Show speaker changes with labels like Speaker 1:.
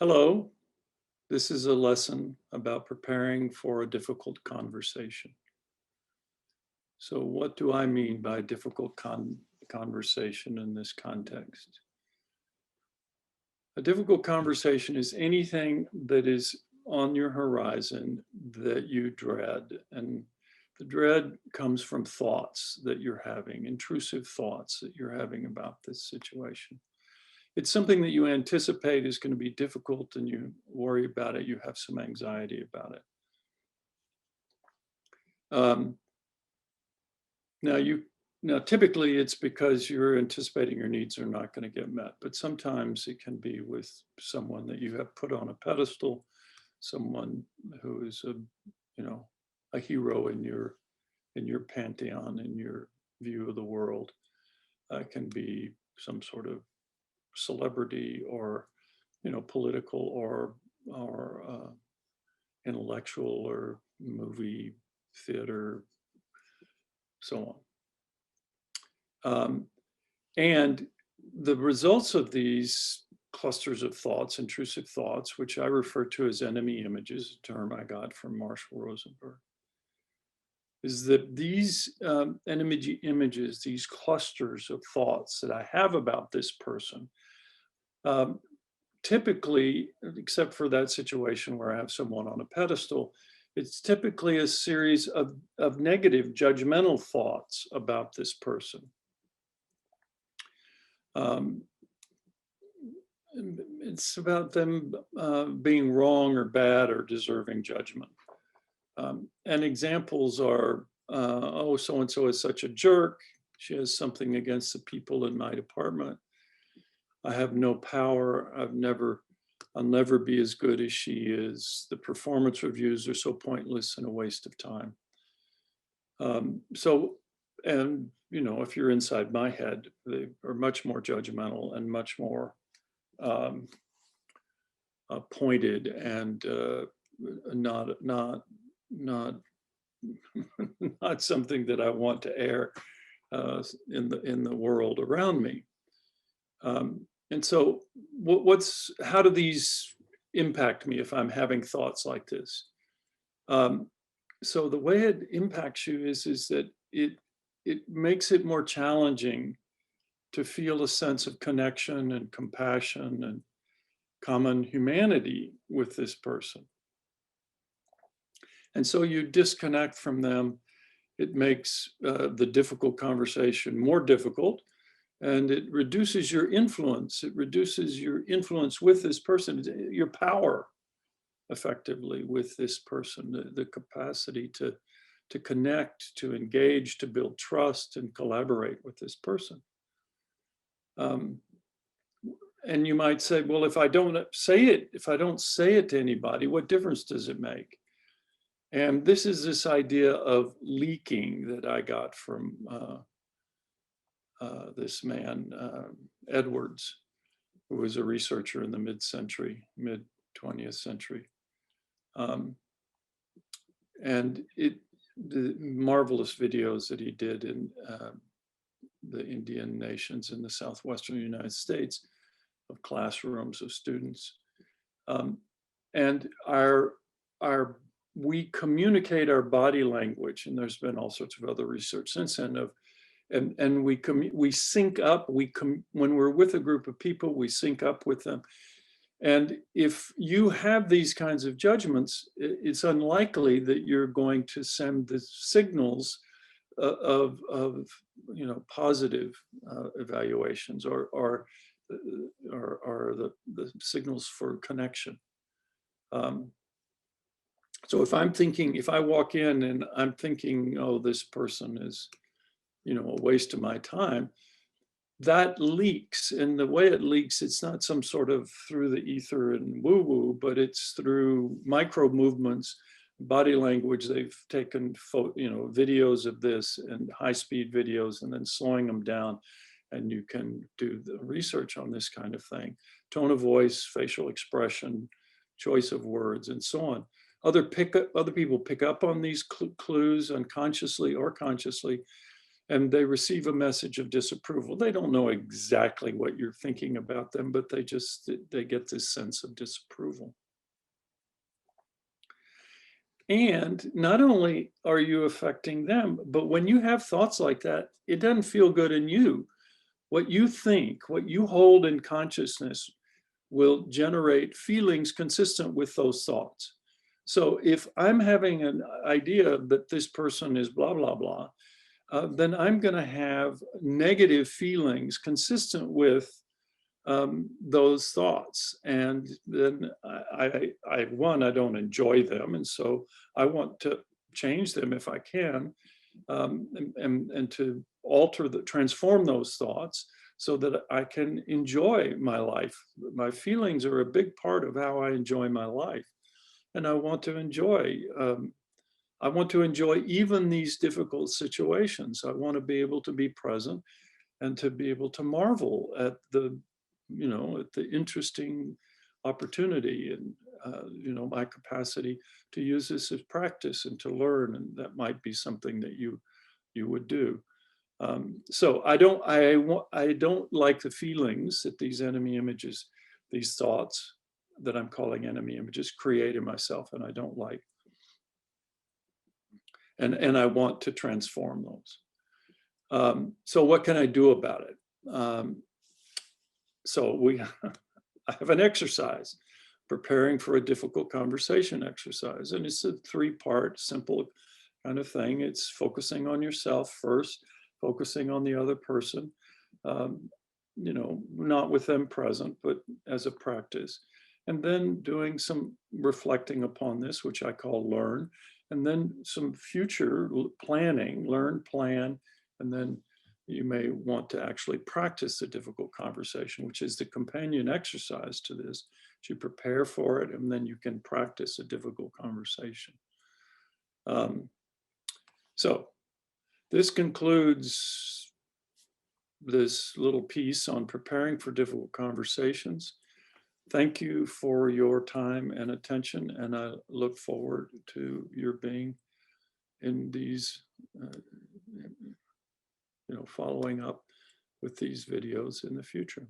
Speaker 1: Hello, this is a lesson about preparing for a difficult conversation. So what do I mean by difficult conversation in this context? A difficult conversation is anything that is on your horizon that you dread. And the dread comes from thoughts that you're having, intrusive thoughts that you're having about this situation. It's something that you anticipate is going to be difficult and you worry about it, you have some anxiety about it. Um, now typically it's because you're anticipating your needs are not going to get met, but sometimes it can be with someone that you have put on a pedestal, someone who is a hero in your pantheon, in your view of the world. Can be some sort of celebrity or political or intellectual or movie, theater, so on. And the results of these clusters of thoughts, intrusive thoughts, which I refer to as enemy images, a term I got from Marshall Rosenberg, is that these enemy images, these clusters of thoughts that I have about this person, typically, except for that situation where I have someone on a pedestal, it's typically a series of negative judgmental thoughts about this person. It's about them being wrong or bad or deserving judgment. And examples are, oh, so-and-so is such a jerk. She has something against the people in my department. I have no power. I'll never be as good as she is. The performance reviews are so pointless and a waste of time. And if you're inside my head, they are much more judgmental and much more pointed and not not something that I want to air in the world around me. And so how do these impact me if I'm having thoughts like this? So the way it impacts you is that it makes it more challenging to feel a sense of connection and compassion and common humanity with this person. And so you disconnect from them. It makes the difficult conversation more difficult, and it reduces your influence. It reduces your influence with this person, your power effectively with this person, the capacity to connect, to engage, to build trust and collaborate with this person. And you might say, well, if I don't say it to anybody, what difference does it make? And this is this idea of leaking that I got from this man, Edwards, who was a researcher in the mid-20th century. And the marvelous videos that he did in the Indian nations in the southwestern United States of classrooms of students. And we communicate our body language, and there's been all sorts of other research since then and we sync up. When we're with a group of people, we sync up with them. And if you have these kinds of judgments, it's unlikely that you're going to send the signals of positive evaluations or the signals for connection. So if I walk in and I'm thinking, oh, this person is, a waste of my time, that leaks. And the way it leaks, it's not some sort of through the ether and woo-woo, but it's through micro movements, body language. They've taken videos of this and high-speed videos and then slowing them down. And you can do the research on this kind of thing. Tone of voice, facial expression, choice of words, and so on. Other people pick up on these clues unconsciously or consciously, and they receive a message of disapproval. They don't know exactly what you're thinking about them, but they get this sense of disapproval. And not only are you affecting them, but when you have thoughts like that, it doesn't feel good in you. What you think, what you hold in consciousness will generate feelings consistent with those thoughts. So if I'm having an idea that this person is blah, blah, blah, then I'm going to have negative feelings consistent with those thoughts. And then I don't enjoy them. And so I want to change them if I can, and to transform those thoughts so that I can enjoy my life. My feelings are a big part of how I enjoy my life. And I want to enjoy even these difficult situations. I want to be able to be present and to be able to marvel at the interesting opportunity and my capacity to use this as practice and to learn, and that might be something that you would do. So I don't like the feelings that these enemy images, these thoughts that I'm calling enemy images, create in myself, and I don't like. And I want to transform those. So what can I do about it? So I have an exercise, preparing for a difficult conversation exercise. And it's a 3-part simple kind of thing. It's focusing on yourself first, focusing on the other person, not with them present, but as a practice. And then doing some reflecting upon this, which I call learn, and then some future planning, learn, plan, and then you may want to actually practice the difficult conversation, which is the companion exercise to this. You prepare for it, and then you can practice a difficult conversation. So this concludes this little piece on preparing for difficult conversations. Thank you for your time and attention, and I look forward to your being in these following up with these videos in the future.